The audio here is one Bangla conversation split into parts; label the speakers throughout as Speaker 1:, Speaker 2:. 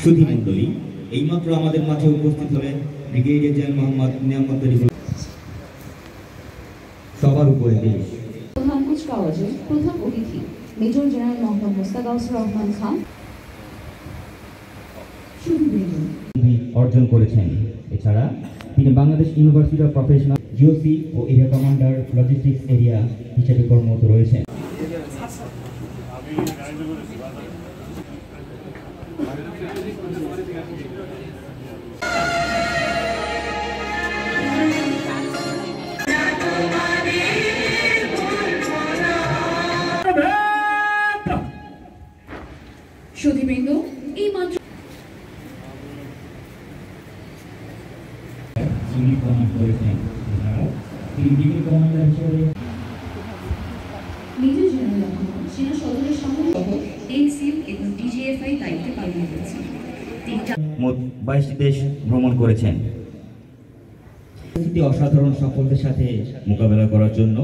Speaker 1: সুধী মণ্ডলী এইমাত্র আমাদের মাঝে উপস্থিত হলেন ব্রিগেডিয়ার জেনারেল মোহাম্মদ নিয়ামত তরিকুল। সবার উপরে দেশ
Speaker 2: প্রধান কুচকাওয়াজের প্রধান অতিথি মেজর জেনারেল মোহাম্মদ মোস্তাগাউসুর রহমান খান
Speaker 1: অর্জন করেছেন। এছাড়া তিনি Bangladesh university of professional GOC ও এরিয়া কমান্ডার লজিস্টিক্স এরিয়া হিসেবে কর্মরত রয়েছেন।
Speaker 2: সুধীবৃন্দ এই মাত্র মেজর জেনারেল রহমান সেনা সদরের সহ এসিএম এবং ডিজিএফআই দায়িত্বে পালন করেছেন।
Speaker 1: মোট 22 দেশ ভ্রমণ করেছেন। অসাধারণ সাফল্যের সাথে মোকাবেলা করার জন্য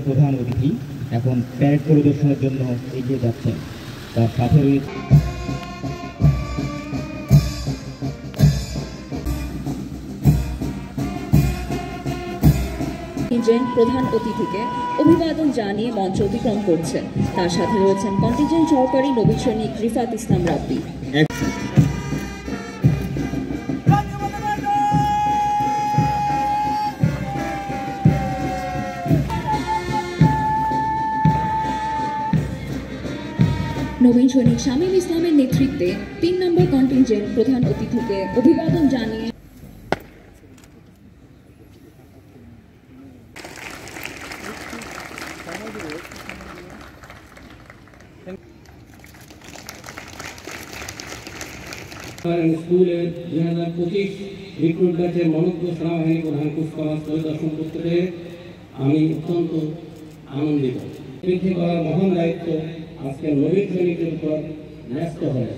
Speaker 1: প্রধান অতিথি এখন প্যারেড পরিদর্শনের জন্য এগিয়ে যাচ্ছেন। তার সাথে রয়েছে
Speaker 2: প্রধান অতিথিকে অভিবাদন জানিয়ে মঞ্চ অতিক্রম করছেন। তার সাথে রয়েছেন কন্টিনজেন্ট সহকারী নবীন সৈনিক রিফাত ইসলাম রাব্বি। নবীন সৈনিক শামীম ইসলামের নেতৃত্বে 3 নম্বর কন্টিনজেন্ট প্রধান অতিথিকে অভিবাদন জানিয়ে
Speaker 3: স্কুলের 2025 রিক্রুট ব্যাচের মনোজ্ঞ সেনাবাহিনী প্রধান কুচকাওয়াজ পরিদর্শন করতে আমি অত্যন্ত আনন্দিত। বৃদ্ধি করার মহান দায়িত্ব আজকে নবীন সৈনিকের উপর ন্যস্ত হয়।